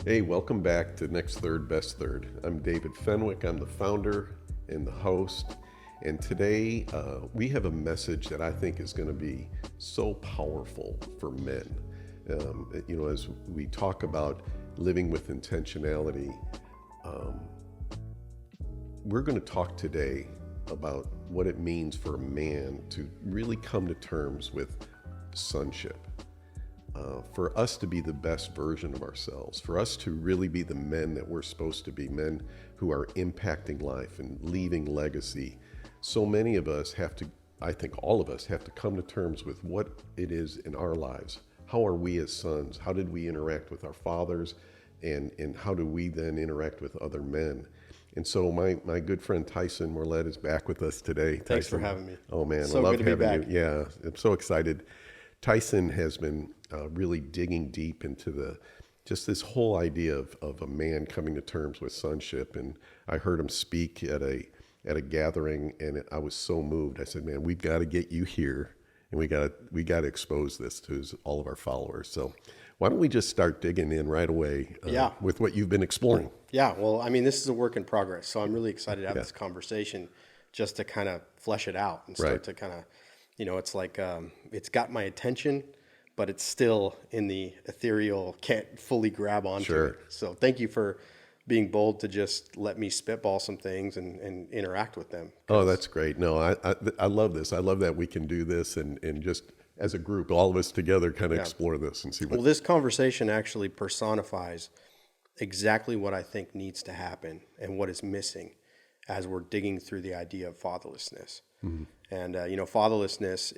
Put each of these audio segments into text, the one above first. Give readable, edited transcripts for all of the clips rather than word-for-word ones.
Hey, welcome back to Next Third, Best Third. I'm David Fenwick. I'm the founder and the host. And today we have a message that I think is going to be so powerful for men. As we talk about living with intentionality, we're going to talk today about what it means for a man to really come to terms with sonship. For us to be the best version of ourselves, for us to really be the men that we're supposed to be, men who are impacting life and leaving legacy. So many of us have to, I think all of us have to come to terms with what it is in our lives. How are we as sons? How did we interact with our fathers? And how do we then interact with other men? And so my good friend Tyson Morlett is back with us today. Thanks Tyson, for having me. Oh man, So I love good to be having back. you. Yeah, I'm so excited. Tyson has been really digging deep into just this whole idea of a man coming to terms with sonship. And I heard him speak at a gathering, and I was so moved. I said, "Man, we've got to get you here, and we got to expose this to all of our followers." So, why don't we just start digging in right away Yeah. with what you've been exploring? Yeah, well, I mean, this is a work in progress, so I'm really excited to have Yeah. this conversation just to kind of flesh it out and Right. start to kind of, it's like it's got my attention, but it's still in the ethereal, can't fully grab onto Sure. it. So thank you for being bold to just let me spitball some things and interact with them. Oh, that's great. No, I love this. I love that we can do this and just as a group, all of us together kind of Yeah. explore this and see Well, what. this conversation actually personifies exactly what I think needs to happen and what is missing as we're digging through the idea of fatherlessness. And fatherlessness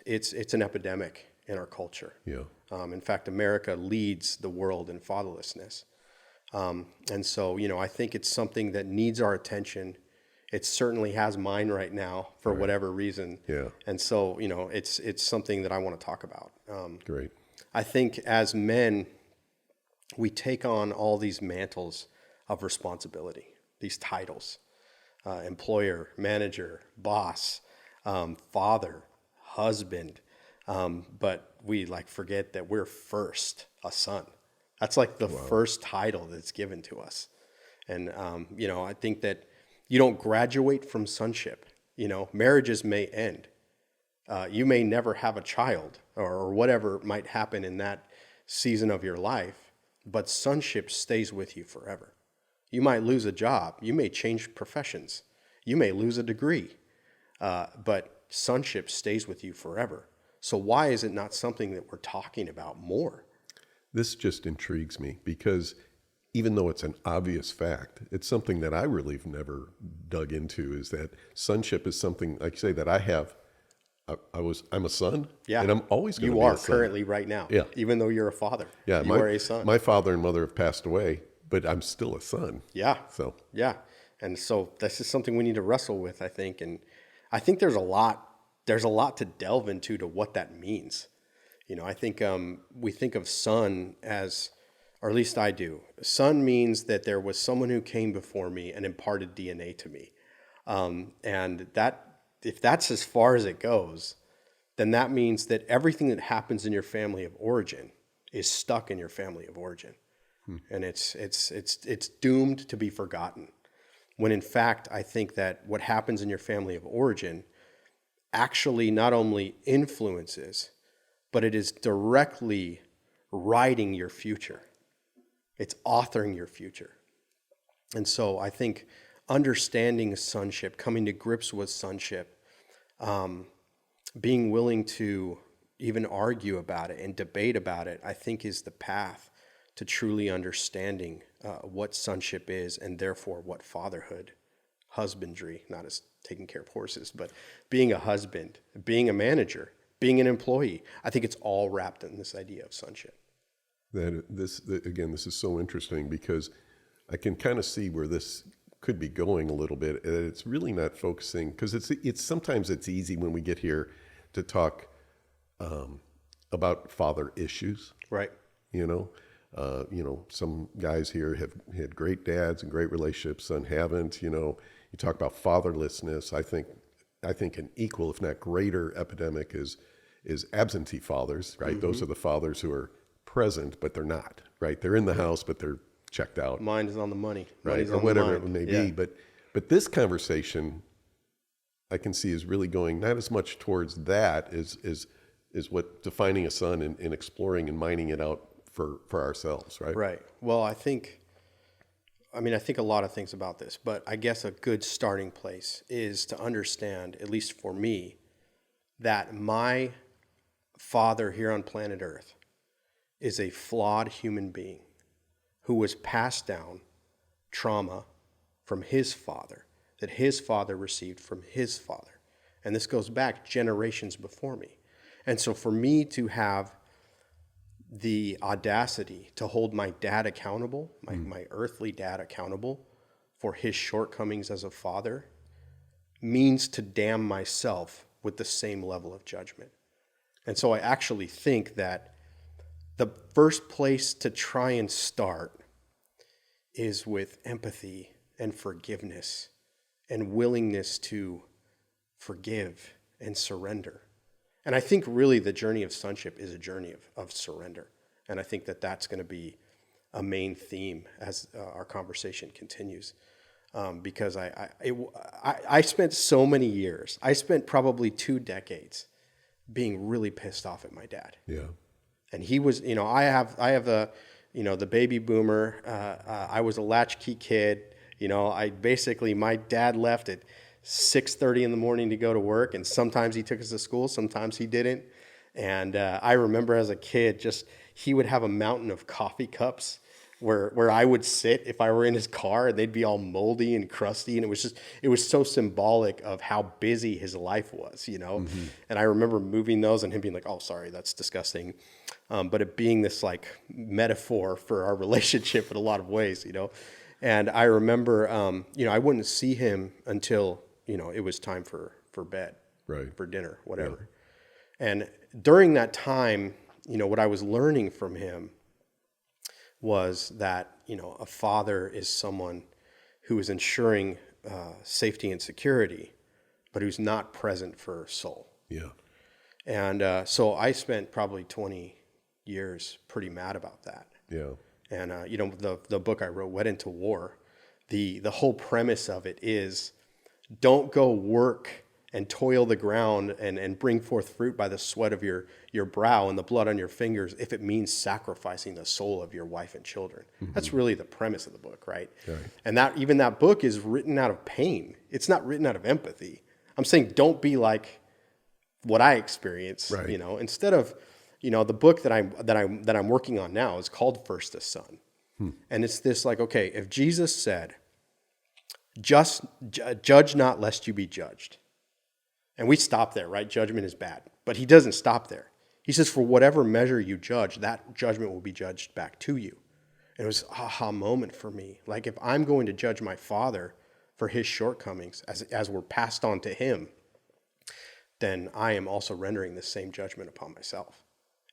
it's an epidemic in our culture. Yeah. In fact, America leads the world in fatherlessness. And so, I think it's something that needs our attention. It certainly has mine right now for whatever reason. Yeah. And so, it's something that I want to talk about. Great. I think as men, we take on all these mantles of responsibility, these titles, employer, manager, boss, father, husband. But we forget that we're first a son. That's like the first title that's given to us. And, I think that you don't graduate from sonship. Marriages may end. You may never have a child or whatever might happen in that season of your life, but sonship stays with you forever. You might lose a job. You may change professions. You may lose a degree, but sonship stays with you forever. So why is it not something that we're talking about more? This just intrigues me because even though it's an obvious fact, it's something that I really have never dug into, is that sonship is something, like you say, that I have. I'm a son, Yeah. and I'm always going to You be are a son. currently right now. Yeah. Even though you're a father. Yeah, You are a son. my father and mother have passed away, but I'm still a son. Yeah. So Yeah. And so this is something we need to wrestle with, I think. And I think there's a lot to delve into to what that means. I think we think of son as, or at least I do. Son means that there was someone who came before me and imparted DNA to me. And that, if that's as far as it goes, then that means that everything that happens in your family of origin is stuck in your family of origin. And it's doomed to be forgotten. When in fact, I think that what happens in your family of origin actually not only influences, but it is directly writing your future. It's authoring your future. And so I think understanding sonship, coming to grips with sonship, being willing to even argue about it and debate about it, I think is the path to truly understanding what sonship is, and therefore what fatherhood, husbandry, not as taking care of horses, but being a husband, being a manager, being an employee. I think it's all wrapped in this idea of sonship. this is so interesting because I can kind of see where this could be going a little bit. And it's really not focusing, because it's sometimes it's easy when we get here to talk about father issues. Right. Some guys here have had great dads and great relationships. Some haven't. You talk about fatherlessness. I think an equal, if not greater, epidemic is absentee fathers. Right. Mm-hmm. Those are the fathers who are present, but they're not, right? They're in the house, but they're checked out, Mind is on the money. right? Money's Or on the whatever mind. it may Yeah. be. But this conversation I can see is really going not as much towards that is what defining a son and exploring and mining it out for ourselves, right? Right. Well, I think a lot of things about this, but I guess a good starting place is to understand, at least for me, that my father here on planet Earth is a flawed human being who was passed down trauma from his father that his father received from his father. And this goes back generations before me. And so for me to have the audacity to hold my dad accountable, my earthly dad accountable for his shortcomings as a father, means to damn myself with the same level of judgment. And so I actually think that the first place to try and start is with empathy and forgiveness and willingness to forgive and surrender. And I think really the journey of sonship is a journey of surrender. And I think that that's going to be a main theme as our conversation continues. Because I spent so many years, I spent probably 2 decades being really pissed off at my dad. Yeah. And he was, I have the, the baby boomer. I was a latchkey kid. My dad left at 6:30 in the morning to go to work, and sometimes he took us to school, sometimes he didn't. And I remember as a kid, he would have a mountain of coffee cups where I would sit if I were in his car, and they'd be all moldy and crusty, and it was so symbolic of how busy his life was, Mm-hmm. And I remember moving those and him being like, "Oh, sorry, that's disgusting," but it being this like metaphor for our relationship in a lot of ways, And I remember, I wouldn't see him until it was time for bed, Right. for dinner, whatever. Yeah. And during that time, what I was learning from him was that, a father is someone who is ensuring safety and security, but who's not present for soul. Yeah. And so I spent probably 20 years pretty mad about that. Yeah. And, the book I wrote, Wed into War, the whole premise of it is don't go work and toil the ground and bring forth fruit by the sweat of your brow and the blood on your fingers if it means sacrificing the soul of your wife and children. Mm-hmm. That's really the premise of the book, right? Right. And that book is written out of pain. It's not written out of empathy. I'm saying don't be like what I experienced, right. Instead of, the book that I'm working on now is called First the Son. And it's this like, okay, if Jesus said, just judge not lest you be judged. And we stop there, right? Judgment is bad. But he doesn't stop there. He says, for whatever measure you judge, that judgment will be judged back to you. And it was an aha moment for me. Like if I'm going to judge my father for his shortcomings as were passed on to him, then I am also rendering the same judgment upon myself.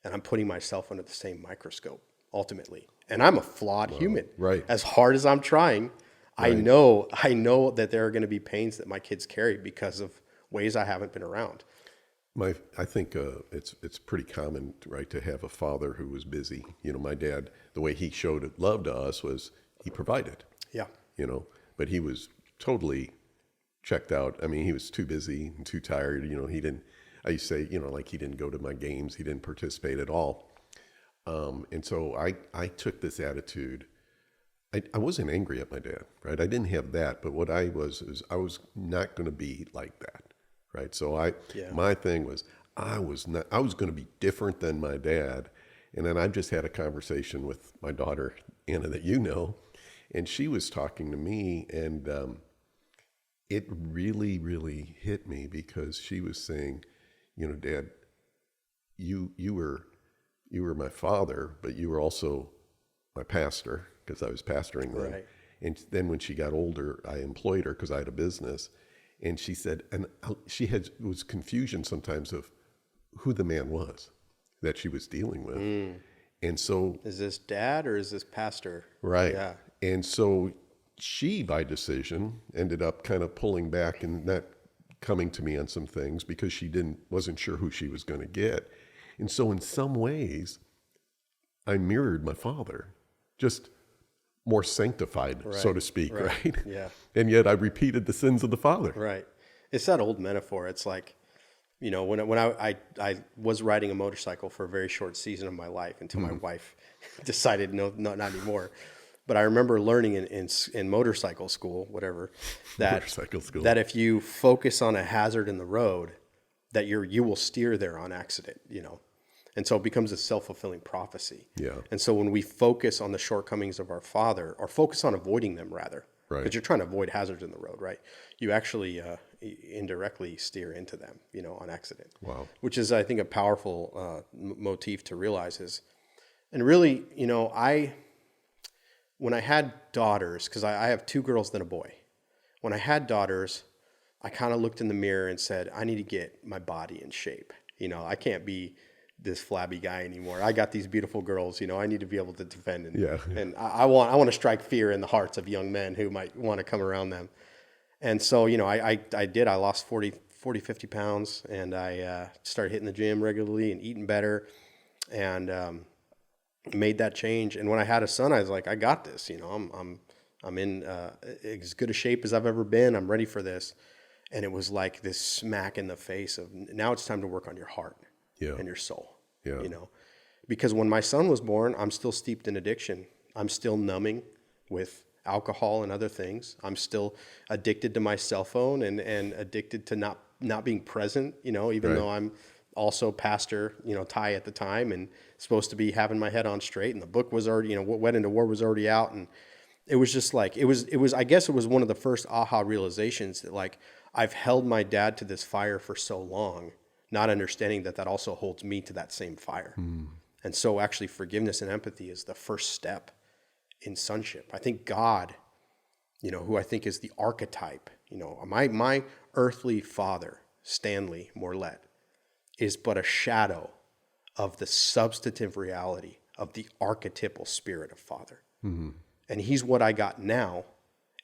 And I'm putting myself under the same microscope, ultimately. And I'm a flawed human. Right. As hard as I'm trying, right. I know that there are going to be pains that my kids carry because of ways I haven't been around. I think it's pretty common, right, to have a father who was busy. My dad, the way he showed love to us was he provided. Yeah. But he was totally checked out. I mean, he was too busy and too tired. He didn't. I used to say, like he didn't go to my games. He didn't participate at all. And so I took this attitude. I wasn't angry at my dad, right? I didn't have that. But what I was not going to be like that. Right. So my thing was, I was going to be different than my dad. And then I just had a conversation with my daughter, Anna, that and she was talking to me, and it really, really hit me because she was saying, Dad, you were my father, but you were also my pastor because I was pastoring then. Right. And then when she got older, I employed her because I had a business. And she said, and was confusion sometimes of who the man was that she was dealing with. And so, is this dad or is this pastor? Right. Yeah. And so she, by decision, ended up kind of pulling back and not coming to me on some things because she wasn't sure who she was going to get. And so in some ways, I mirrored my father, just more sanctified, so to speak, right? Yeah. And yet I repeated the sins of the father. Right. It's that old metaphor. It's like, when I was riding a motorcycle for a very short season of my life until my wife decided no, not anymore. But I remember learning in motorcycle school, whatever, that if you focus on a hazard in the road, that you will steer there on accident, And so it becomes a self-fulfilling prophecy. Yeah. And so when we focus on the shortcomings of our Father, or focus on avoiding them rather, Right. because you're trying to avoid hazards in the road, right? You actually indirectly steer into them, on accident. Wow. Which is, I think, a powerful motif to realize is, and really, when I had daughters, because I have 2 girls and a boy. When I had daughters, I kind of looked in the mirror and said, I need to get my body in shape. I can't be this flabby guy anymore. I got these beautiful girls, I need to be able to defend. And I want to strike fear in the hearts of young men who might want to come around them. And so, I did. I lost 40, 50 pounds, and I started hitting the gym regularly and eating better, and made that change. And when I had a son, I was like, I got this. I'm in as good a shape as I've ever been. I'm ready for this. And it was like this smack in the face of, now it's time to work on your heart and your soul. Yeah. Because when my son was born, I'm still steeped in addiction. I'm still numbing with alcohol and other things. I'm still addicted to my cell phone and addicted to not being present, even though I'm also pastor, Ty at the time, and supposed to be having my head on straight. And the book was already, what went into war was already out. And it was just like, it was, I guess it was one of the first aha realizations that, like, I've held my dad to this fire for so long, not understanding that also holds me to that same fire. And so actually forgiveness and empathy is the first step in sonship. I think God, who I think is the archetype, my earthly father, Stanley Morlett, is but a shadow of the substantive reality of the archetypal spirit of father. Mm-hmm. And he's what I got now.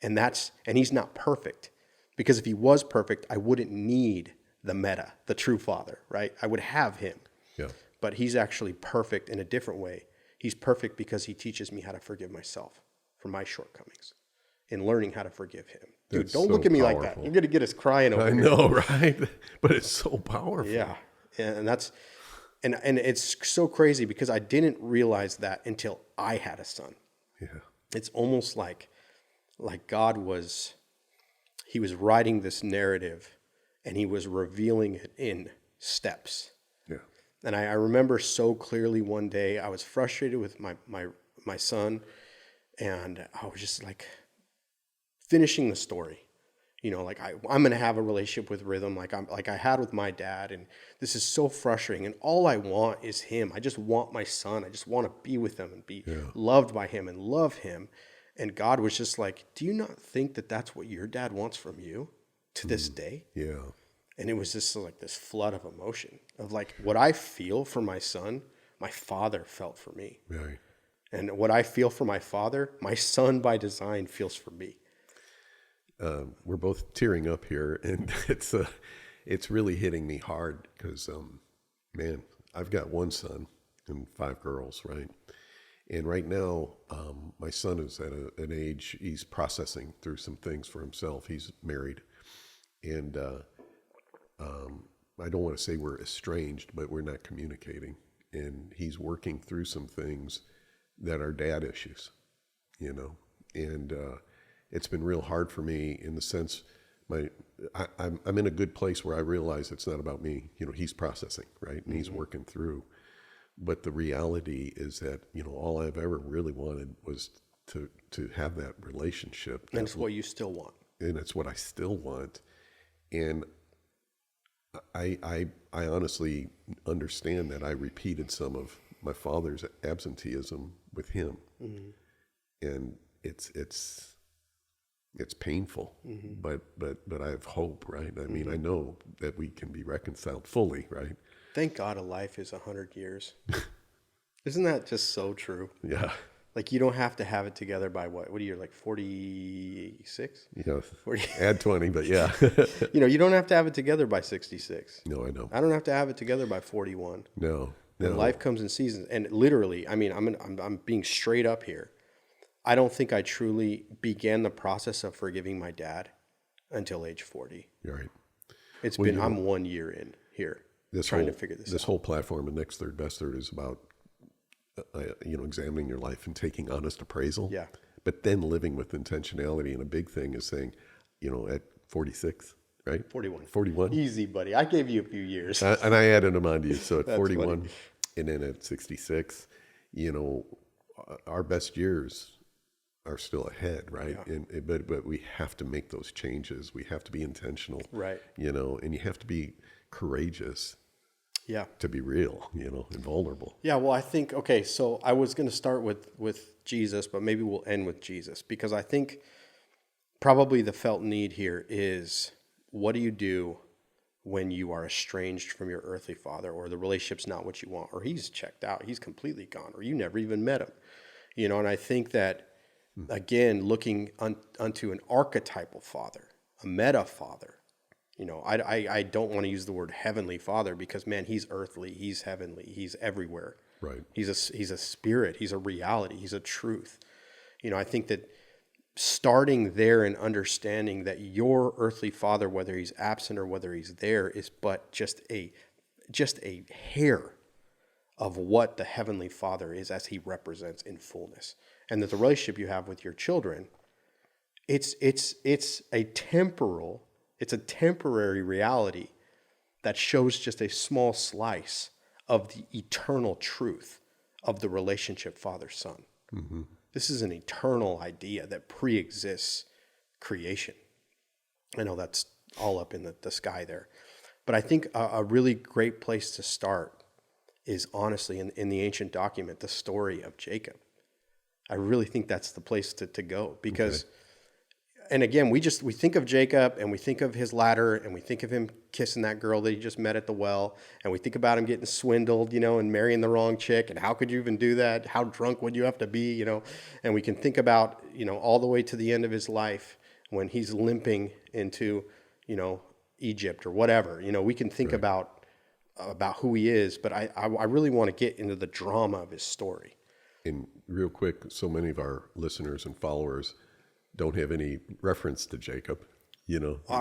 And he's not perfect, because if he was perfect, I wouldn't need the true father, right? I would have him. Yeah. But he's actually perfect in a different way. He's perfect because he teaches me how to forgive myself for my shortcomings and learning how to forgive him. Dude, That's don't so look at me powerful. like that. You're going to get us crying over I here. know, right? But it's so powerful. Yeah. And that's, and it's so crazy because I didn't realize that until I had a son. Yeah. It's almost like God he was writing this narrative and he was revealing it in steps. Yeah. And I remember so clearly one day I was frustrated with my son, and I was just like finishing the story. I'm going to have a relationship with Rhythm like I had with my dad, and this is so frustrating, and all I want is him. I just want my son. I just want to be with him and be loved by him and love him. And God was just like, do you not think that that's what your dad wants from you to this day? Yeah. And it was just like this flood of emotion of like what I feel for my son, my father felt for me. Right. And what I feel for my father, my son by design feels for me. We're both tearing up here, and it's really hitting me hard because, man, I've got one son and 5 girls, right? And right now, my son is at an age, he's processing through some things for himself. He's married, and I don't want to say we're estranged, but we're not communicating. And he's working through some things that are dad issues, and it's been real hard for me in the sense I'm in a good place where I realize it's not about me. He's processing, right? And he's working through. But the reality is that, all I've ever really wanted was to have that relationship. And it's what you still want. And it's what I still want. And I honestly understand that I repeated some of my father's absenteeism with him. Mm-hmm. And it's painful, but I have hope, right? I mean, I know that we can be reconciled fully, right? Thank God a life is 100 years. Isn't that just so true? Yeah. Like you don't have to have it together by what are you, like 46? 40. Add 20, but yeah. You don't have to have it together by 66. No, I know. I don't have to have it together by 41. No. When life comes in seasons, and literally, I mean, I'm being straight up here. I don't think I truly began the process of forgiving my dad until age 40. You're right. It's been, I'm 1 year in here trying to figure this out. This whole platform and Next Third Best Third is about, examining your life and taking honest appraisal. Yeah. But then living with intentionality. And a big thing is saying, at 46, right? 41. 41. Easy, buddy. I gave you a few years. And I added them on to you. So at That's 41 funny. and then at 66, our best years are still ahead, right? Yeah. But we have to make those changes. We have to be intentional, right? And you have to be courageous, to be real, and vulnerable. Yeah. Well, I think so I was going to start with Jesus, but maybe we'll end with Jesus, because I think probably the felt need here is, what do you do when you are estranged from your earthly father, or the relationship's not what you want, or he's checked out, he's completely gone, or you never even met him, And I think that, again, looking unto an archetypal father, a meta father, I don't want to use the word heavenly father, because, man, he's earthly, he's heavenly, he's everywhere. Right. He's a spirit, he's a reality, he's a truth. I think that starting there and understanding that your earthly father, whether he's absent or whether he's there, is but just a hair of what the heavenly father is as he represents in fullness. And that the relationship you have with your children, it's a temporary reality that shows just a small slice of the eternal truth of the relationship father-son. Mm-hmm. This is an eternal idea that pre-exists creation. I know that's all up in the sky there. But I think a really great place to start is, honestly, in the ancient document, the story of Jacob. I really think that's the place to go, because, and again, we think of Jacob, and we think of his ladder, and we think of him kissing that girl that he just met at the well, and we think about him getting swindled, and marrying the wrong chick, and how could you even do that? How drunk would you have to be, And we can think about, all the way to the end of his life when he's limping into, Egypt or whatever. We can think about who he is, but I really want to get into the drama of his story. And real quick, so many of our listeners and followers don't have any reference to Jacob,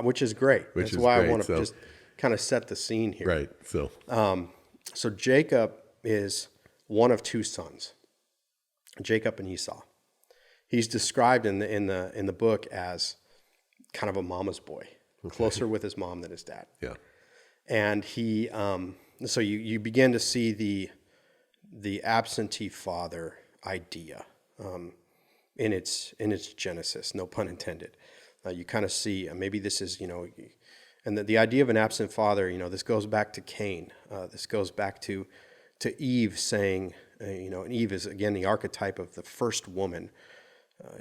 which is great. That's why I want to just kind of set the scene here. Right. So Jacob is one of two sons, Jacob and Esau. He's described in the book as kind of a mama's boy, closer with his mom than his dad. Yeah. And he, so you begin to see the absentee father idea in its genesis, no pun intended. You kind of see, maybe this is, and the idea of an absent father, this goes back to Cain. This goes back to Eve saying, and Eve is, again, the archetype of the first woman.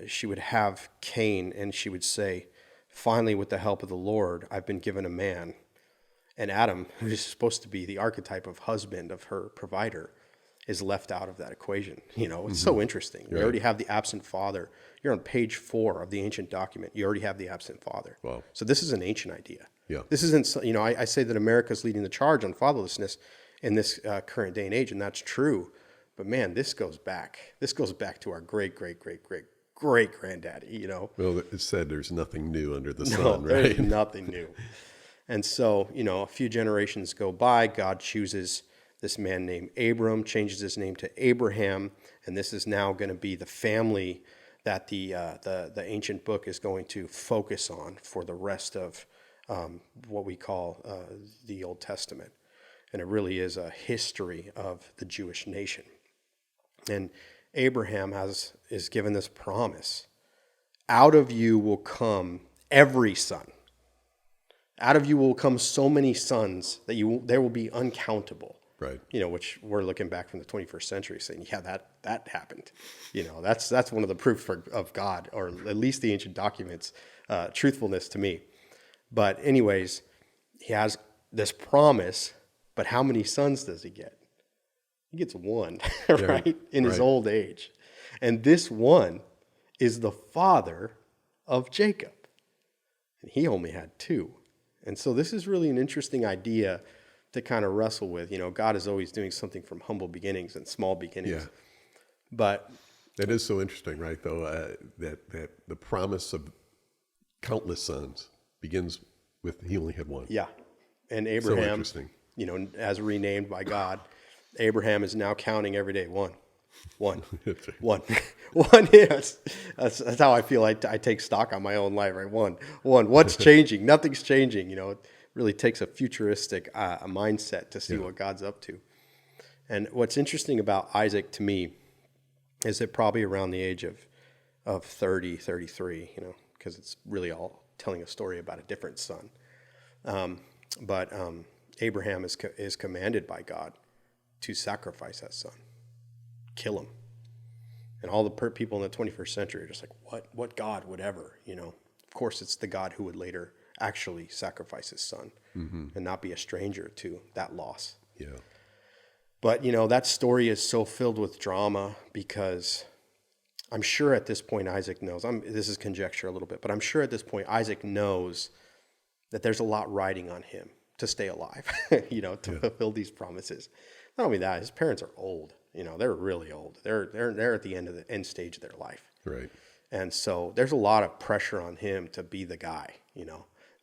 She would have Cain, and she would say, finally, with the help of the Lord, I've been given a man. And Adam, who is supposed to be the archetype of husband, of her provider, is left out of that equation. It's so interesting. You already have the absent father. You're on page 4 of the ancient document. You already have the absent father. Wow. So this is an ancient idea. Yeah. This isn't, I say that America's leading the charge on fatherlessness in this current day and age, and that's true. But man, this goes back to our great granddaddy, Well, it said there's nothing new under the sun, right? There's nothing new. And so, a few generations go by, God chooses this man named Abram, changes his name to Abraham, and this is now going to be the family that the ancient book is going to focus on for the rest of what we call the Old Testament. And it really is a history of the Jewish nation. And Abraham is given this promise: out of you will come every son. Out of you will come so many sons that there will be uncountable. Right. Which we're looking back from the 21st century saying, yeah, that happened. That's one of the proof of God, or at least the ancient documents, truthfulness to me. But anyways, he has this promise, but how many sons does he get? He gets one, right? In his old age. And this one is the father of Jacob. And he only had 2. And so this is really an interesting idea to kind of wrestle with. God is always doing something from humble beginnings and small beginnings. Yeah. But That is so interesting, right? Though that the promise of countless sons begins with he only had one. yeah, and So Abraham, interesting. as renamed by God, Abraham is now counting every day. One, one, one. Yes, that's how I feel. I take stock on my own life. Right, one. What's changing? Nothing's changing. It really takes a futuristic mindset to see what God's up to. And what's interesting about Isaac to me is that probably around the age of 30, 33, because it's really all telling a story about a different son. But Abraham is commanded by God to sacrifice that son, kill him. And all the people in the 21st century are just like, what God would ever, Of course, it's the God who would later actually sacrifice his son and not be a stranger to that loss. Yeah. But, that story is so filled with drama because I'm sure at this point Isaac knows, this is conjecture a little bit, but I'm sure at this point Isaac knows that there's a lot riding on him to stay alive, to fulfill these promises. Not only that, his parents are old. They're really old. They're at the end stage of their life. Right. And so there's a lot of pressure on him to be the guy,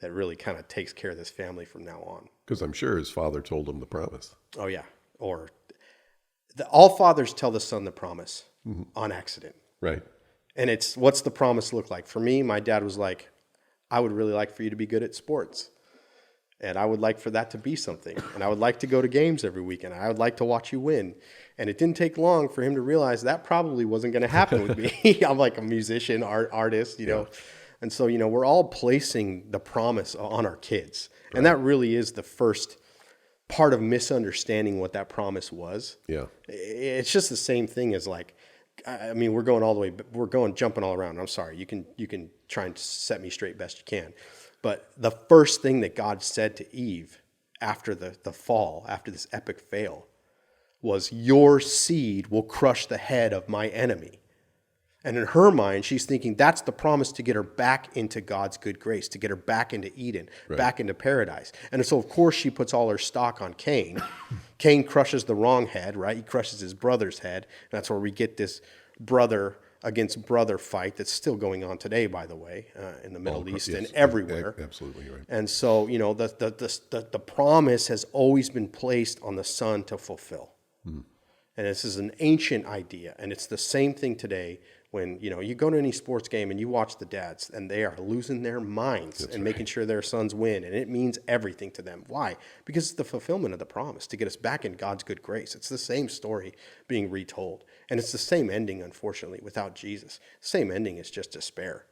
that really kind of takes care of this family from now on. Because I'm sure his father told him the promise. Oh, yeah. Or all fathers tell the son the promise on accident. Right. And what's the promise look like? For me, my dad was like, I would really like for you to be good at sports. And I would like for that to be something. And I would like to go to games every weekend. I would like to watch you win. And it didn't take long for him to realize that probably wasn't going to happen with me. I'm like a musician, artist, know. And so, we're all placing the promise on our kids. Right. And that really is the first part of misunderstanding what that promise was. Yeah. It's just the same thing as we're jumping all around. I'm sorry. You can try and set me straight best you can. But the first thing that God said to Eve after the fall, after this epic fail, was, your seed will crush the head of my enemy. And in her mind, she's thinking that's the promise to get her back into God's good grace, to get her back into Eden, back into paradise. And so, of course, she puts all her stock on Cain. Cain crushes the wrong head, right? He crushes his brother's head. And that's where we get this brother against brother fight that's still going on today, by the way, in the Middle East and everywhere. Absolutely right. And so, the promise has always been placed on the son to fulfill. And this is an ancient idea. And it's the same thing today when, you go to any sports game and you watch the dads and they are losing their minds making sure their sons win. And it means everything to them. Why? Because it's the fulfillment of the promise to get us back in God's good grace. It's the same story being retold. And it's the same ending, unfortunately, without Jesus. The same ending is just despair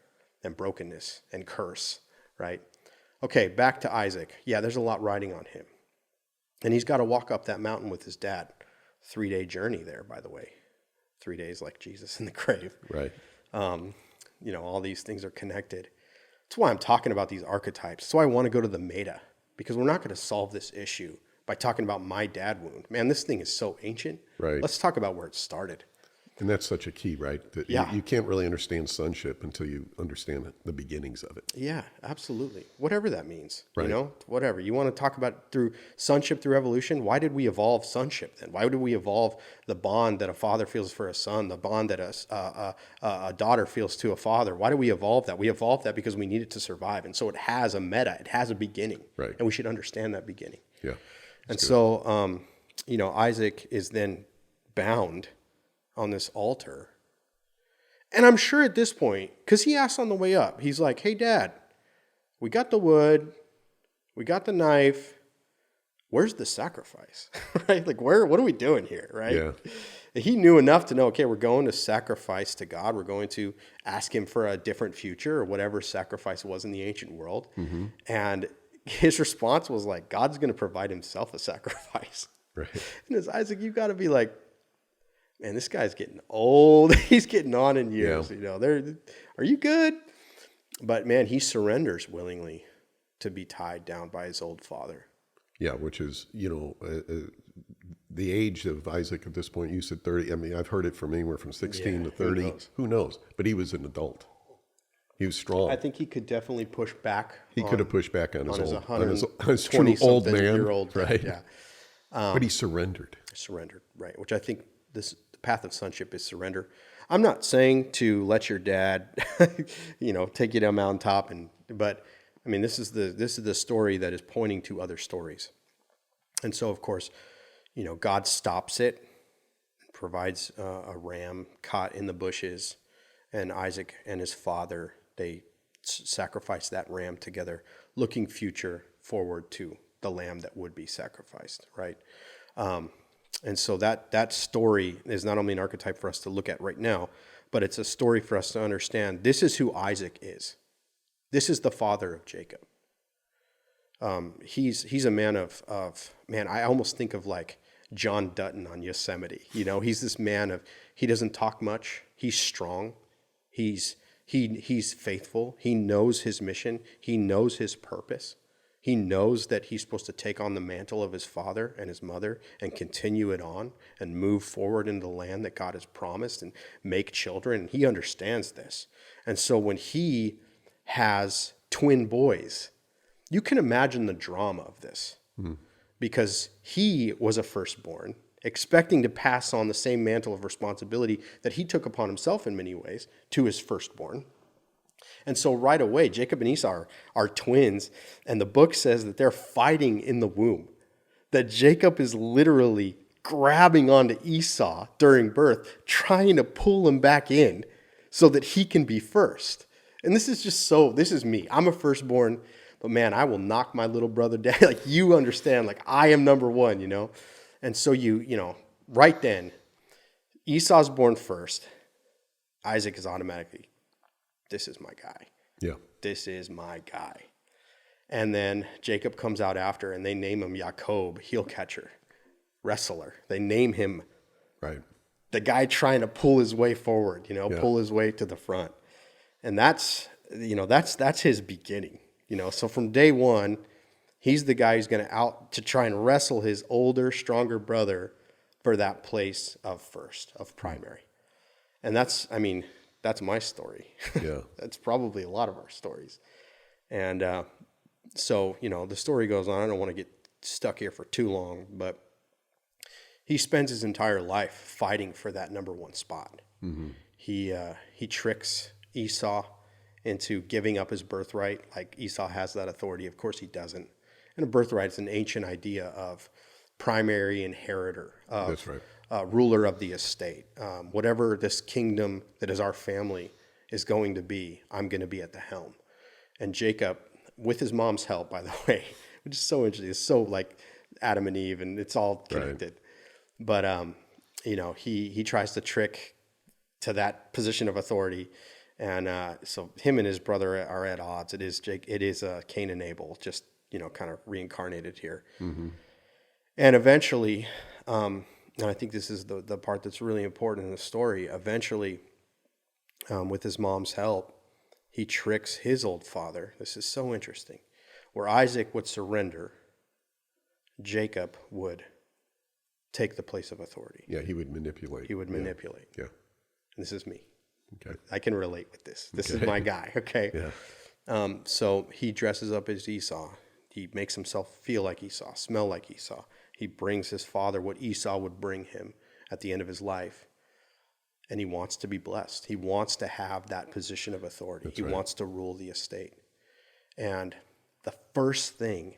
and brokenness and curse, right? Okay, back to Isaac. Yeah, there's a lot riding on him. And he's got to walk up that mountain with his dad. 3-day journey there, by the way. 3 days like Jesus in the grave. Right. All these things are connected. That's why I'm talking about these archetypes. That's why I want to go to the meta, because we're not going to solve this issue by talking about my dad wound. Man, this thing is so ancient. Right. Let's talk about where it started. And that's such a key, right? That you can't really understand sonship until you understand the beginnings of it. Yeah, absolutely. Whatever that means, right. Whatever. You want to talk about through sonship, through evolution, why did we evolve sonship then? Why did we evolve the bond that a father feels for a son, the bond that a daughter feels to a father? Why do we evolve that? We evolved that because we needed to survive. And so it has a meta, it has a beginning. Right. And we should understand that beginning. Yeah. And so, Isaac is then bound on this altar. And I'm sure at this point, because he asks on the way up, he's like, hey, Dad, we got the wood, we got the knife, where's the sacrifice? Right? Like, what are we doing here, right? Yeah. He knew enough to know, okay, we're going to sacrifice to God. We're going to ask him for a different future or whatever sacrifice was in the ancient world. Mm-hmm. And his response was like, God's going to provide himself a sacrifice. Right. And as Isaac, you've got to be like, man, this guy's getting old. He's getting on in years. Yeah. Are you good? But man, he surrenders willingly to be tied down by his old father. Yeah, which is, the age of Isaac at this point. You said 30. I mean, I've heard it from anywhere from 16 to 30. Who knows? But he was an adult. He was strong. I think he could definitely push back. He could have pushed back on his his old, on his true 120 old something man, year old right? Yeah. But he surrendered. Surrendered, right? Which I think the path of sonship is surrender. I'm not saying to let your dad, take you down mountaintop, but I mean this is the story that is pointing to other stories, and so of course, God stops it, provides a ram caught in the bushes, and Isaac and his father, they sacrifice that ram together, looking future forward to the lamb that would be sacrificed, right? And so that story is not only an archetype for us to look at right now, but it's a story for us to understand this is who Isaac is. This is the father of Jacob. He's a man of man, I almost think of like John Dutton on Yosemite. He's this man of, he doesn't talk much. He's strong. He's faithful. He knows his mission. He knows his purpose. He knows that he's supposed to take on the mantle of his father and his mother and continue it on and move forward into the land that God has promised and make children. He understands this. And so when he has twin boys, you can imagine the drama of this, because he was a firstborn, expecting to pass on the same mantle of responsibility that he took upon himself in many ways to his firstborn. And so right away, Jacob and Esau are twins, and the book says that they're fighting in the womb, that Jacob is literally grabbing onto Esau during birth, trying to pull him back in so that he can be first. And this is me. I'm a firstborn, but man, I will knock my little brother down. Like, you understand, like, I am number one, And so right then, Esau's born first. Isaac is automatically, this is my guy. Yeah. This is my guy. And then Jacob comes out after, and they name him Jacob, heel catcher, wrestler. They name him Right. the guy trying to pull his way forward, pull his way to the front. And that's his beginning, So from day one, he's the guy who's going to try and wrestle his older, stronger brother for that place of first, of primary. And that's my story. Yeah. That's probably a lot of our stories. And so, the story goes on. I don't want to get stuck here for too long, but he spends his entire life fighting for that number one spot. Mm-hmm. He tricks Esau into giving up his birthright. Like, Esau has that authority. Of course he doesn't. And a birthright is an ancient idea of primary inheritor, of That's right. Ruler of the estate. Whatever this kingdom that is our family is going to be, I'm going to be at the helm. And Jacob, with his mom's help, by the way, which is so interesting. It's so like Adam and Eve, and it's all connected. Right. But he tries to trick to that position of authority, and so him and his brother are at odds. It is Cain and Abel, just kind of reincarnated here. Mm-hmm. And eventually, and I think this is the part that's really important in the story. Eventually, with his mom's help, he tricks his old father. This is so interesting. Where Isaac would surrender, Jacob would take the place of authority. Yeah, he would manipulate. Yeah. And this is me. Okay. I can relate with this. This is my guy. Okay. Yeah. So he dresses up as Esau. He makes himself feel like Esau, smell like Esau. He brings his father what Esau would bring him at the end of his life. And he wants to be blessed. He wants to have that position of authority. He wants to rule the estate. And the first thing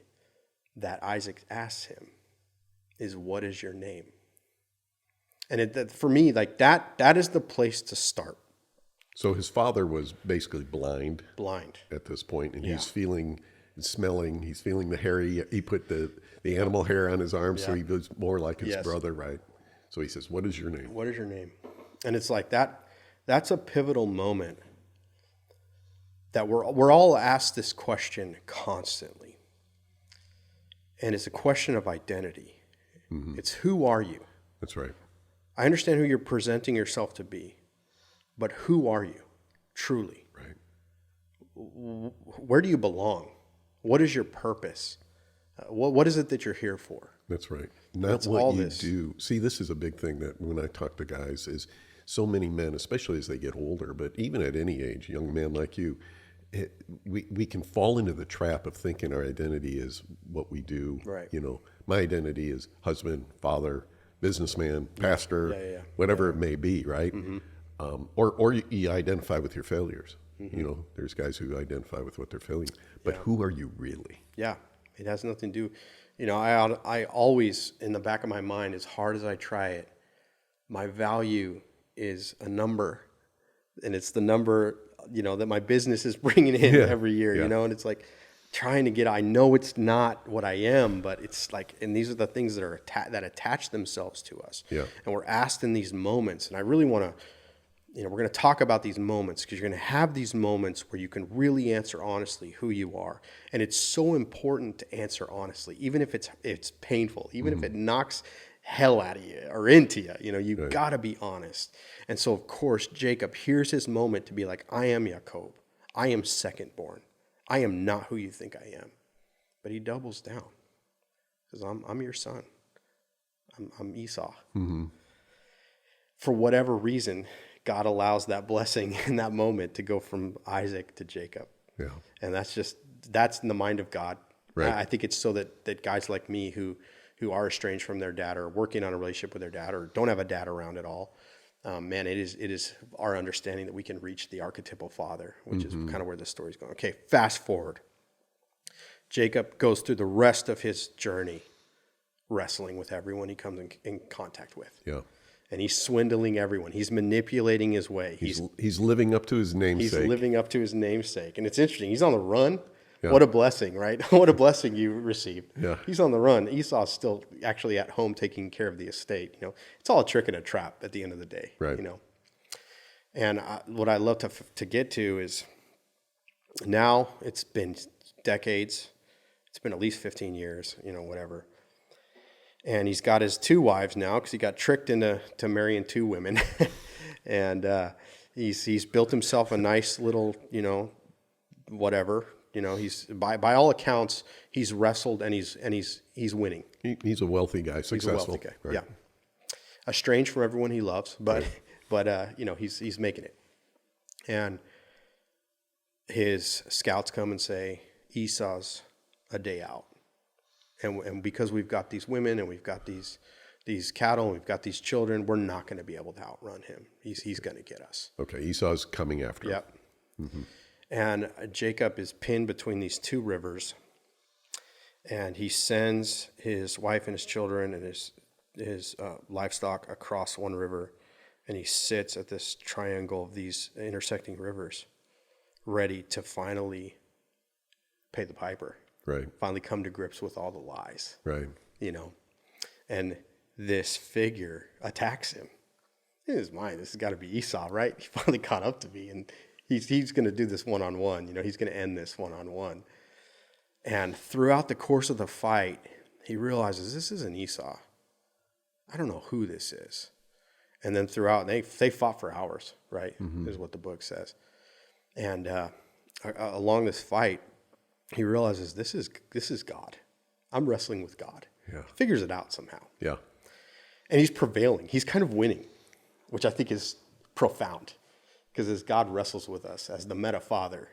that Isaac asks him is, what is your name? And for me, like that is the place to start. So his father was basically blind at this point, and he's feeling and smelling. He's feeling the hair. He put the animal hair on his arm, so he was more like his brother, right? So he says, what is your name? What is your name? And it's like that's a pivotal moment that we're all asked this question constantly. And it's a question of identity. Mm-hmm. It's, who are you? That's right. I understand who you're presenting yourself to be, but who are you truly? Right. Where do you belong? What is your purpose? What is it that you're here for? That's right. Not what you do. See, this is a big thing that when I talk to guys is so many men, especially as they get older, but even at any age, young man like you, we can fall into the trap of thinking our identity is what we do. Right. You know, my identity is husband, father, businessman, pastor, whatever it may be, right? Or you identify with your failures. You know, there's guys who identify with what they're feeling, but who are you really? Yeah, it has nothing to do. You know, I always, in the back of my mind, as hard as I try it, my value is a number, and it's the number, you know, that my business is bringing in every year, you know, and it's like trying to get, I know it's not what I am, but it's like, and these are the things that are that attach themselves to us. Yeah. And we're asked in these moments, and I really want to, you know, we're going to talk about these moments because you're going to have these moments where you can really answer honestly who you are. And it's so important to answer honestly, even if it's painful, even if it knocks hell out of you or into you, you know, you've got to be honest. And so, of course, Jacob, here's his moment to be like, I am Jacob. I am second born. I am not who you think I am. But he doubles down. Says, I'm your son. I'm Esau. For whatever reason, God allows that blessing in that moment to go from Isaac to Jacob. Yeah. And that's in the mind of God. Right. I think it's so that guys like me who are estranged from their dad or working on a relationship with their dad or don't have a dad around at all, man, it is our understanding that we can reach the archetypal father, which is kind of where the story's going. Okay, fast forward. Jacob goes through the rest of his journey wrestling with everyone he comes in contact with. Yeah. And he's swindling everyone. He's manipulating his way. He's living up to his namesake. He's living up to his namesake. And it's interesting. He's on the run. Yeah. What a blessing, right? What a blessing you received. Yeah. He's on the run. Esau's still actually at home taking care of the estate. You know, it's all a trick and a trap at the end of the day. Right. You know, and what I love to get to is now it's been decades. It's been at least 15 years. You know, whatever. And he's got his two wives now because he got tricked into marrying two women, and he's built himself a nice little, you know, whatever. You know, he's by all accounts he's wrestled and he's winning. He's a wealthy guy, successful. He's a wealthy guy, right. Yeah. Estranged from everyone he loves, but you know, he's making it. And his scouts come and say Esau's a day out. And because we've got these women and we've got these cattle and we've got these children, we're not going to be able to outrun him. He's going to get us. Okay, Esau's coming after him. Yep. Mm-hmm. And Jacob is pinned between these two rivers, and he sends his wife and his children and his livestock across one river, and he sits at this triangle of these intersecting rivers, ready to finally pay the piper. Right. Finally come to grips with all the lies. Right. You know, and this figure attacks him. In his mind, this has got to be Esau, right? He finally caught up to me, and he's going to do this one-on-one. You know, he's going to end this one-on-one. And throughout the course of the fight, he realizes this isn't Esau. I don't know who this is. And then throughout, they fought for hours, right? Mm-hmm. Is what the book says. And along this fight, he realizes this is God. I'm wrestling with God. Yeah. He figures it out somehow. Yeah. And he's prevailing. He's kind of winning, which I think is profound. Because as God wrestles with us as the meta father,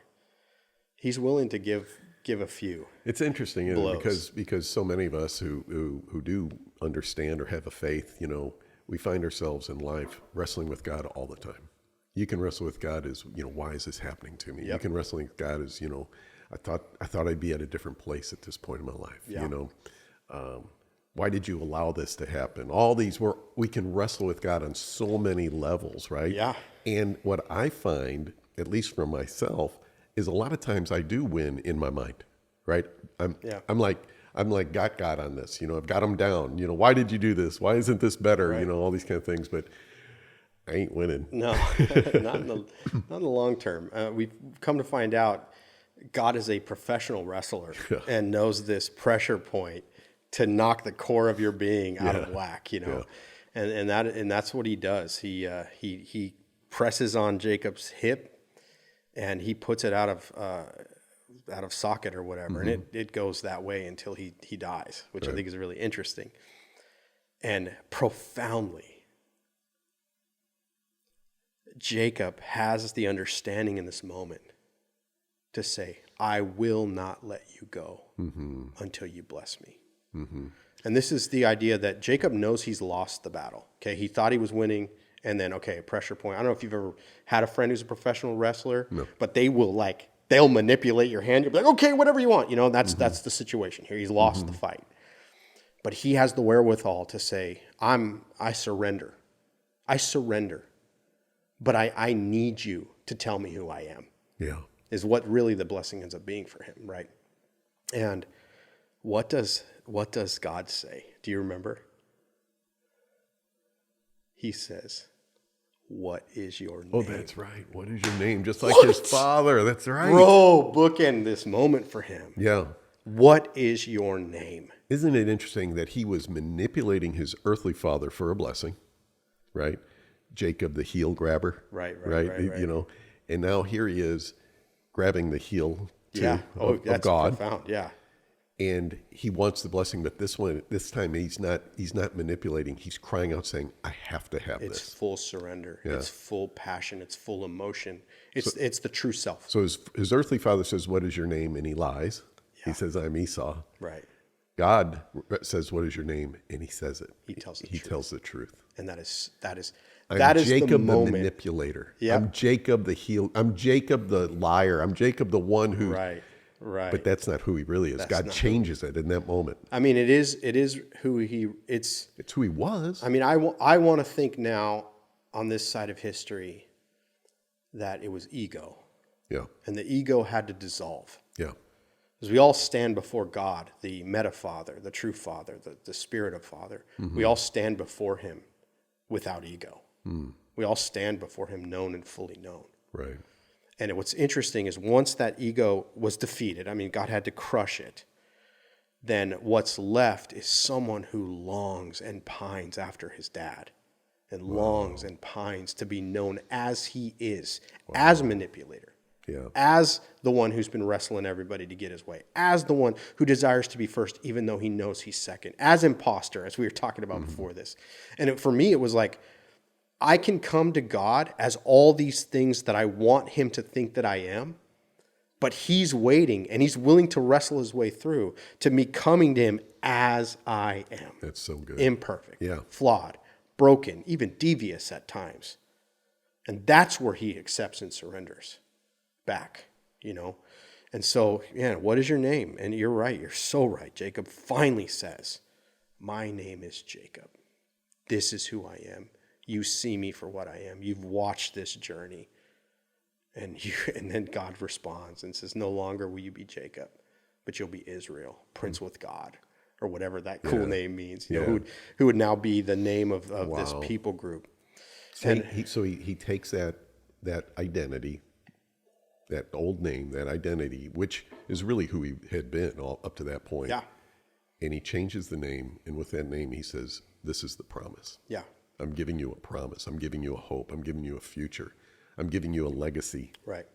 he's willing to give a few. It's interesting, isn't it? Because so many of us who do understand or have a faith, you know, we find ourselves in life wrestling with God all the time. You can wrestle with God as, you know, why is this happening to me? Yep. You can wrestle with God as, you know, I thought I'd be at a different place at this point in my life. Yeah. You know, why did you allow this to happen? All these we can wrestle with God on so many levels, right? Yeah. And what I find, at least for myself, is a lot of times I do win in my mind, right? I'm like got God on this. You know, I've got him down. You know, why did you do this? Why isn't this better? Right. You know, all these kind of things, but I ain't winning. No, not in the long term. We've come to find out God is a professional wrestler and knows this pressure point to knock the core of your being out of whack, you know, and that's what he does. He presses on Jacob's hip and he puts it out of socket or whatever, mm-hmm. and it goes that way until he dies, which I think is really interesting and profoundly. Jacob has the understanding in this moment to say, I will not let you go until you bless me. And this is the idea that Jacob knows he's lost the battle. Okay, he thought he was winning, and then, okay, a pressure point. I don't know if you've ever had a friend who's a professional wrestler, but they'll manipulate your hand. You'll be like, okay, whatever you want. That's the situation here. He's lost the fight. But he has the wherewithal to say, I surrender. I surrender. But I need you to tell me who I am. Yeah. Is what really the blessing ends up being for him, right? And what does God say? Do you remember? He says, what is your name? Oh, that's right. What is your name? Just like his father. That's right. Bro, bookend this moment for him. Yeah. What is your name? Isn't it interesting that he was manipulating his earthly father for a blessing, right? Jacob, the heel grabber. Right. And now here he is grabbing the heel of that's God. Profound. Yeah. And he wants the blessing, but this time he's not manipulating. He's crying out saying, I have to have this. It's full surrender. Yeah. It's full passion. It's full emotion. It's the true self. So his earthly father says, what is your name? And he lies. Yeah. He says, I'm Esau. Right. God says, what is your name? And he says it. He tells the truth. And that is Jacob the moment. The manipulator. Yep. I'm Jacob the heel. I'm Jacob the liar. I'm Jacob the one who. Right. But that's not who he really is. God changes it in that moment. I mean, it is who it's who he was. I mean, I want to think now on this side of history that it was ego. Yeah. And the ego had to dissolve. Yeah. Because we all stand before God, the meta-father, the true father, the spirit of father. We all stand before him without ego. We all stand before him known and fully known. Right. And what's interesting is once that ego was defeated, I mean, God had to crush it, then what's left is someone who longs and pines after his dad and longs and pines to be known as he is, as manipulator, as the one who's been wrestling everybody to get his way, as the one who desires to be first even though he knows he's second, as imposter, as we were talking about before this. And for me, it was like, I can come to God as all these things that I want him to think that I am, but he's waiting and he's willing to wrestle his way through to me coming to him as I am. That's so good. Imperfect, flawed, broken, even devious at times. And that's where he accepts and surrenders back, And so, what is your name? And you're right. You're so right. Jacob finally says, my name is Jacob. This is who I am. You see me for what I am. You've watched this journey. And then God responds and says, no longer will you be Jacob, but you'll be Israel, Prince with God, or whatever that cool name means, who would now be the name of this people group. So he takes that identity, that old name, that identity, which is really who he had been all up to that point. Yeah. And he changes the name. And with that name, he says, this is the promise. Yeah. I'm giving you a promise. I'm giving you a hope. I'm giving you a future. I'm giving you a legacy. Right.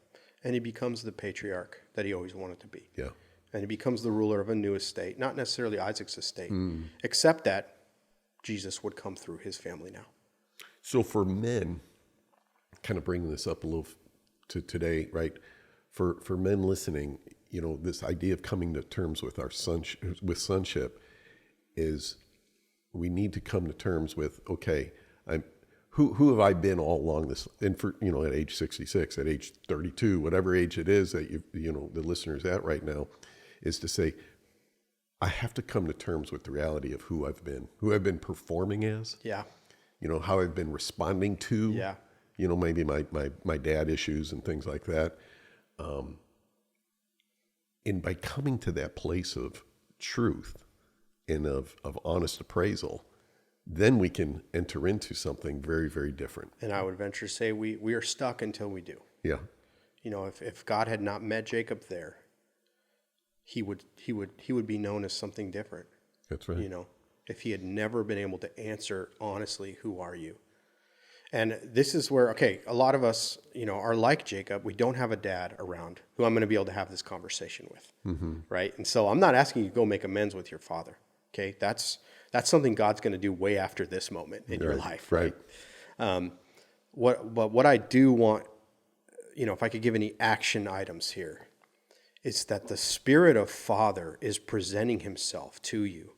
And he becomes the patriarch that he always wanted to be. Yeah. And he becomes the ruler of a new estate, not necessarily Isaac's estate, except that Jesus would come through his family now. So for men, kind of bringing this up a little to today, right? For men listening, this idea of coming to terms with our sonship is we need to come to terms with, okay, who have I been all along this? And for, at age 66, at age 32, whatever age it is that the listener's at right now, is to say, I have to come to terms with the reality of who I've been performing as. Yeah. How I've been responding to. Yeah. Maybe my dad issues and things like that. And by coming to that place of truth and of honest appraisal, then we can enter into something very, very different. And I would venture to say we are stuck until we do. Yeah. If God had not met Jacob there, he would be known as something different. That's right. If he had never been able to answer honestly, who are you? And this is where, a lot of us, are like Jacob. We don't have a dad around who I'm going to be able to have this conversation with, right? And so I'm not asking you to go make amends with your father, okay? That's something God's going to do way after this moment in your life, right? what I do want, if I could give any action items here, it's that the Spirit of Father is presenting himself to you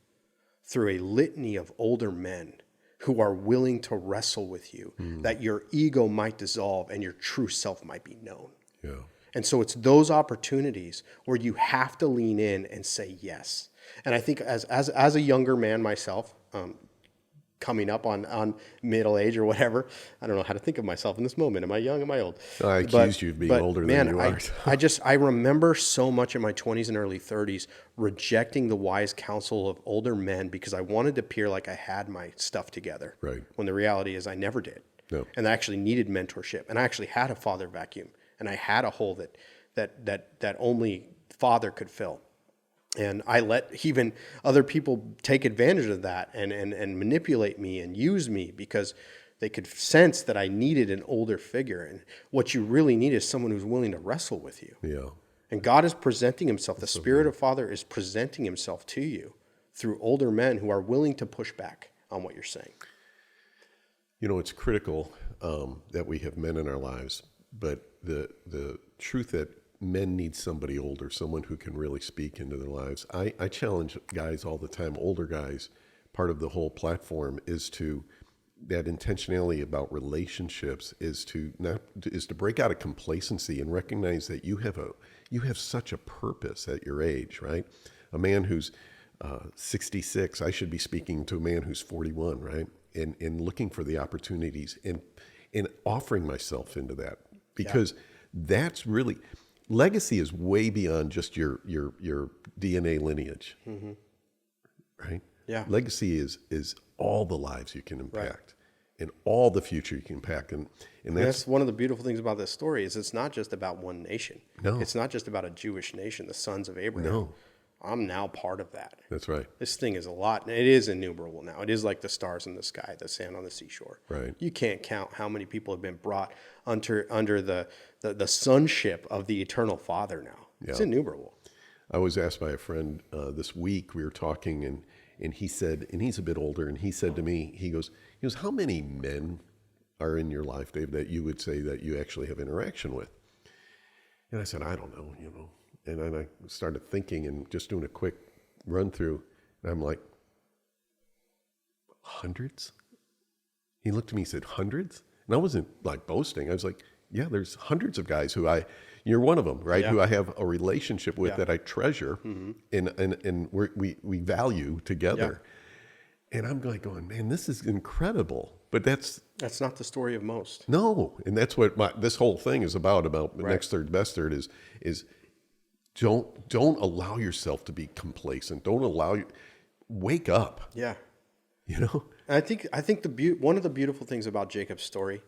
through a litany of older men who are willing to wrestle with you, that your ego might dissolve and your true self might be known. Yeah. And so it's those opportunities where you have to lean in and say yes. And I think as a younger man myself, coming up on middle age or whatever, I don't know how to think of myself in this moment. Am I young? Am I old? I accused you of being older than you are. I remember so much in my 20s and early 30s rejecting the wise counsel of older men because I wanted to appear like I had my stuff together. Right. When the reality is I never did. No. And I actually needed mentorship. And I actually had a father vacuum. And I had a hole that only Father could fill. And I let even other people take advantage of that and manipulate me and use me because they could sense that I needed an older figure. And what you really need is someone who's willing to wrestle with you. Yeah. And God is presenting himself. The Spirit of Father is presenting himself to you through older men who are willing to push back on what you're saying. It's critical that we have men in our lives, but the truth that men need somebody older, someone who can really speak into their lives. I challenge guys all the time, older guys. Part of the whole platform is that intentionality about relationships is to break out of complacency and recognize that you have such a purpose at your age, right? A man who's 66, I should be speaking to a man who's 41, right? And looking for the opportunities and offering myself into that, because that's really. Legacy is way beyond just your DNA lineage, right? Yeah. Legacy is all the lives you can impact, and all the future you can impact, and that's one of the beautiful things about this story is it's not just about one nation. No, it's not just about a Jewish nation, the sons of Abraham. No, I'm now part of that. That's right. This thing is a lot. It is innumerable now. It is like the stars in the sky, the sand on the seashore. Right. You can't count how many people have been brought under the sonship of the eternal Father now. Yeah. It's innumerable. I was asked by a friend this week, we were talking, and he said, and he's a bit older, and he said to me, he goes, how many men are in your life, Dave, that you would say that you actually have interaction with? And I said, I don't know, And then I started thinking and just doing a quick run through, and I'm like, hundreds? He looked at me and said, hundreds? And I wasn't like boasting. I was like, yeah, there's hundreds of guys you're one of them, right? Yeah. Who I have a relationship with that I treasure and we value together. Yeah. And I'm like going, man, this is incredible. But that's not the story of most. No. And that's what this whole thing is about the next third, best third is don't allow yourself to be complacent. Wake up. Yeah. And I think one of the beautiful things about Jacob's story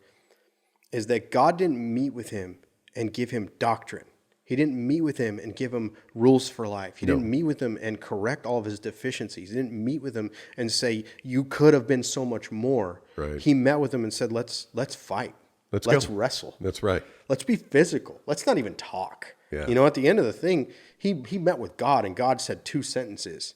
is that God didn't meet with him and give him doctrine. He didn't meet with him and give him rules for life. He didn't meet with him and correct all of his deficiencies. He didn't meet with him and say, you could have been so much more. Right. He met with him and said, let's fight. Let's wrestle. That's right. Let's be physical. Let's not even talk. Yeah. At the end of the thing, he met with God, and God said 2 sentences.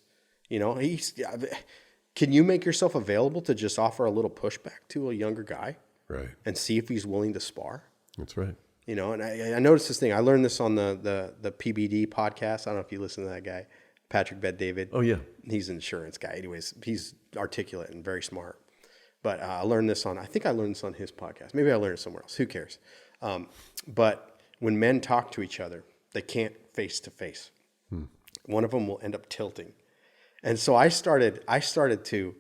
Can you make yourself available to just offer a little pushback to a younger guy? Right. And see if he's willing to spar? That's right. And I noticed this thing. I learned this on the PBD podcast. I don't know if you listen to that guy, Patrick Bet-David. Oh, yeah. He's an insurance guy. Anyways, he's articulate and very smart. But I learned this on his podcast. Maybe I learned it somewhere else. Who cares? But when men talk to each other, they can't face to face. One of them will end up tilting. And so I started to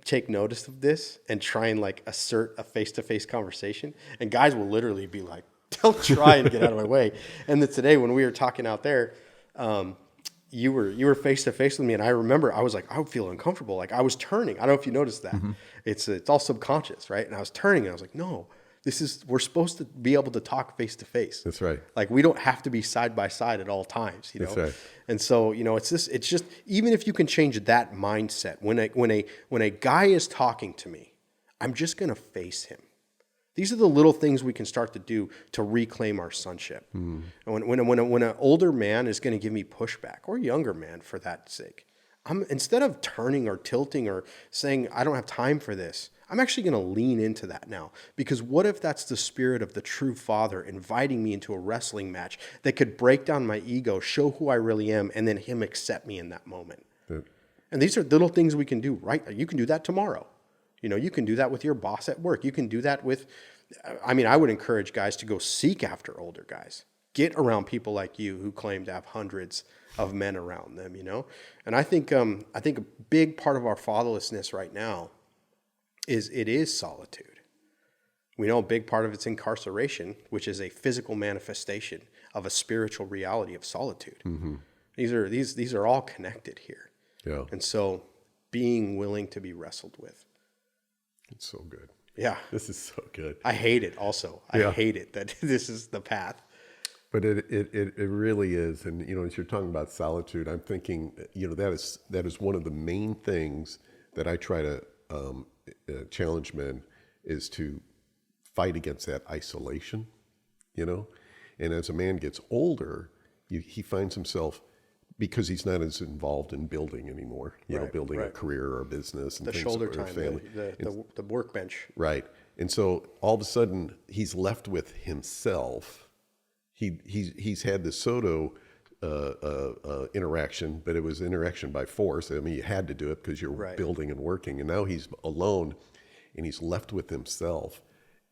take notice of this and try and assert a face-to-face conversation. And guys will literally be like, don't try and get out of my way. And then today when we were talking out there, you were face-to-face with me. And I remember I was like, I would feel uncomfortable. I was turning. I don't know if you noticed that. Mm-hmm. It's all subconscious, right? And I was turning and I was like, no, we're supposed to be able to talk face-to-face. That's right. We don't have to be side by side at all times, That's right. And so, it's just, even if you can change that mindset, when a guy is talking to me, I'm just going to face him. These are the little things we can start to do to reclaim our sonship. And when an older man is going to give me pushback, or a younger man for that sake, instead of turning or tilting or saying, I don't have time for this, I'm actually going to lean into that now, because what if that's the spirit of the true Father inviting me into a wrestling match that could break down my ego, show who I really am, and then him accept me in that moment. That- And these are little things we can do, right? You can do that tomorrow. You can do that with your boss at work. You can do that with, I would encourage guys to go seek after older guys. Get around people like you who claim to have hundreds of men around them, And I think a big part of our fatherlessness right now is solitude. We know a big part of it's incarceration, which is a physical manifestation of a spiritual reality of solitude. Mm-hmm. These are all connected here. Yeah. And so being willing to be wrestled with. It's so good. Yeah. This is so good. I hate it also. I hate it that this is the path. But it really is. And, as you're talking about solitude, I'm thinking, that is one of the main things that I try to challenge men is to fight against that isolation, And as a man gets older, he finds himself, because he's not as involved in building anymore, building a career or a business and the things shoulder or time, family. the workbench. Right. And so all of a sudden he's left with himself. He's had the Soto interaction, but it was interaction by force. I mean, you had to do it because you're building and working. And now he's alone and he's left with himself.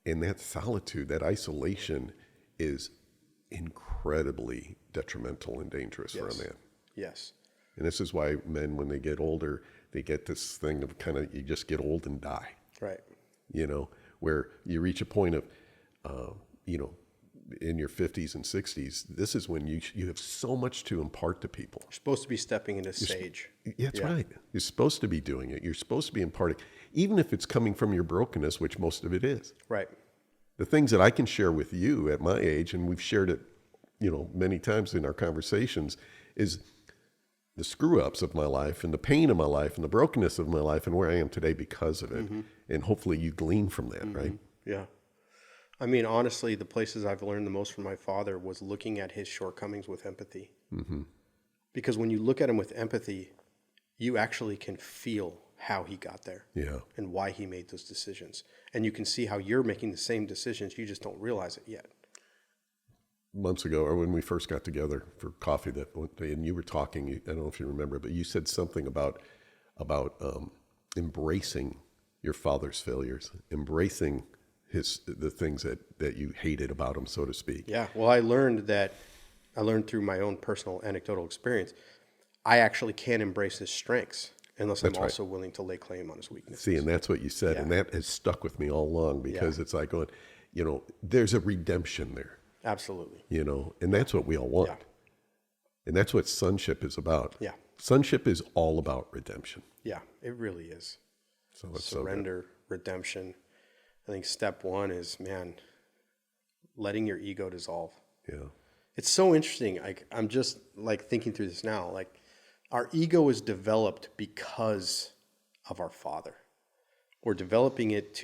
And that solitude, that isolation is incredibly detrimental and dangerous for a man. Yes. And this is why men, when they get older, they get this thing of you just get old and die. Right. Where you reach a point of, in your 50s and 60s, this is when you have so much to impart to people. You're supposed to be stepping into sage. That's right. You're supposed to be doing it. You're supposed to be imparting, even if it's coming from your brokenness, which most of it is. Right. The things that I can share with you at my age, and we've shared it, many times in our conversations, is the screw-ups of my life and the pain of my life and the brokenness of my life and where I am today because of it. Mm-hmm. And hopefully you glean from that, right? Yeah. I mean, honestly, the places I've learned the most from my father was looking at his shortcomings with empathy. Mm-hmm. Because when you look at him with empathy, you actually can feel how he got there and why he made those decisions. And you can see how you're making the same decisions. You just don't realize it yet. Months ago, or when we first got together for coffee that one day, and you were talking, I don't know if you remember, but you said something about embracing your father's failures, embracing the things that you hated about him, so to speak. Yeah. Well, I learned through my own personal anecdotal experience, I actually can't embrace his strengths unless I'm also willing to lay claim on his weaknesses. See, and that's what you said, and that has stuck with me all along because it's like going, there's a redemption there. Absolutely. And that's what we all want. Yeah. And that's what sonship is about. Yeah. Sonship is all about redemption. Yeah, it really is. So it's surrender, redemption. I think step one is, letting your ego dissolve. Yeah. It's so interesting. I'm just thinking through this now. Our ego is developed because of our Father. We're developing it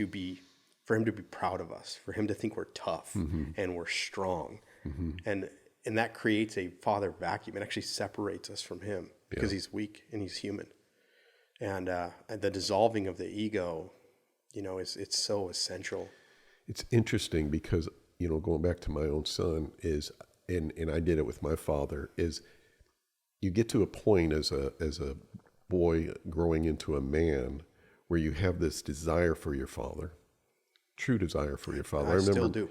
for him to be proud of us, for him to think we're tough and we're strong. Mm-hmm. And that creates a father vacuum. It actually separates us from him because he's weak and he's human. And the dissolving of the ego, it's so essential. It's interesting because, going back to my own son is, and I did it with my father, is you get to a point as a boy growing into a man where you have this desire for your father. True desire for your father. I still do.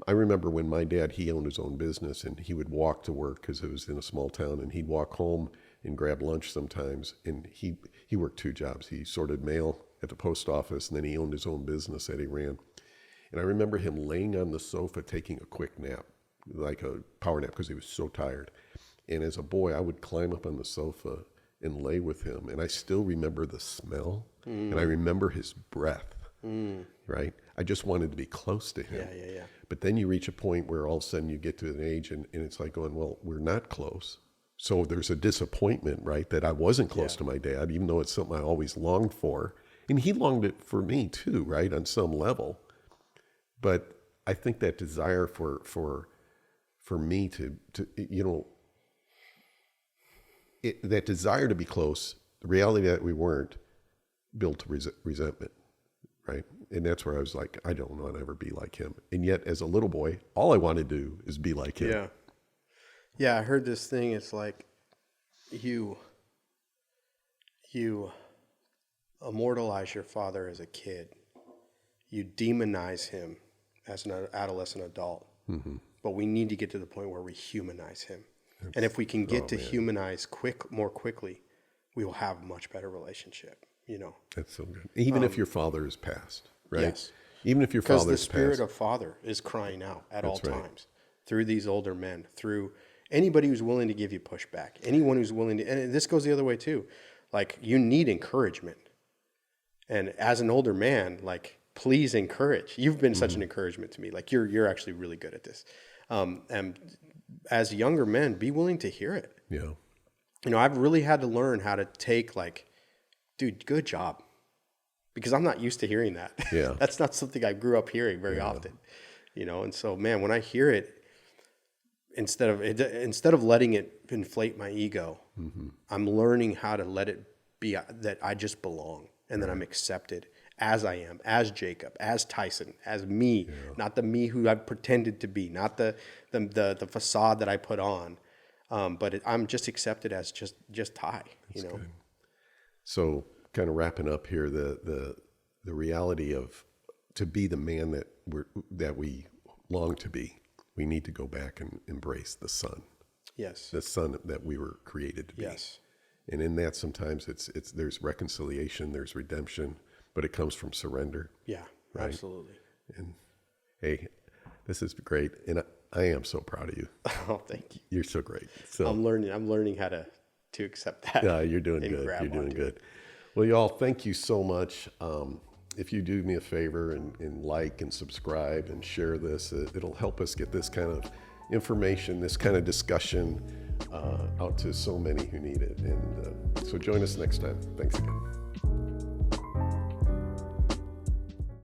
I remember when my dad, he owned his own business and he would walk to work because it was in a small town, and he'd walk home and grab lunch sometimes. And he worked 2 jobs. He sorted mail at the post office, and then he owned his own business that he ran. And I remember him laying on the sofa taking a quick nap, like a power nap, because he was so tired. And as a boy, I would climb up on the sofa and lay with him. And I still remember the smell and I remember his breath. Right? I just wanted to be close to him. Yeah. But then you reach a point where all of a sudden you get to an age and it's like going, well, we're not close. So there's a disappointment, right? That I wasn't close to my dad, even though it's something I always longed for. And he longed it for me too, right? On some level. But I think that desire for me to that desire to be close, the reality that we weren't, built resentment. right? And that's where I was like, I don't want to ever be like him. And yet, as a little boy, all I want to do is be like him. Yeah. Yeah, I heard this thing. It's like you immortalize your father as a kid. You demonize him as an adolescent adult. Mm-hmm. But we need to get to the point where we humanize him. And if we can get to humanize more quickly, we will have a much better relationship, you know. That's so good. Even if your father is passed, right? Yes. Even if your Because father's the spirit passed. of father is crying out at all That's right. times through these older men, through anybody who's willing to give you pushback, anyone who's willing to, and this goes the other way too. Like, you need encouragement. And as an older man, like, please encourage. You've been such an encouragement to me. Like, you're actually really good at this. And as younger men, be willing to hear it. Yeah. You know, I've really had to learn how to take, like, dude, good job. Because I'm not used to hearing that. Yeah. That's not something I grew up hearing very often. You know, and so, man, when I hear it, instead of letting it inflate my ego, I'm learning how to let it be that I just belong and that I'm accepted as I am, as Jacob, as Tyson, as me, not the me who I've pretended to be, not the facade that I put on, but I'm just accepted as just Ty. You know. Good. So, kind of wrapping up here, the reality of to be the man that we long to be, we need to go back and embrace the son. Yes. The son that we were created to be. Yes. And in that, sometimes it's there's reconciliation, there's redemption, but it comes from surrender. Yeah, right? Absolutely. And hey, this is great, and I am so proud of you. Oh, thank you. You're so great. So I'm learning how to accept that. yeah, you're doing good. You're doing good. Well, y'all, thank you so much. If you do me a favor and like and subscribe and share this, it'll help us get this kind of information, this kind of discussion out to so many who need it. And so join us next time. Thanks again.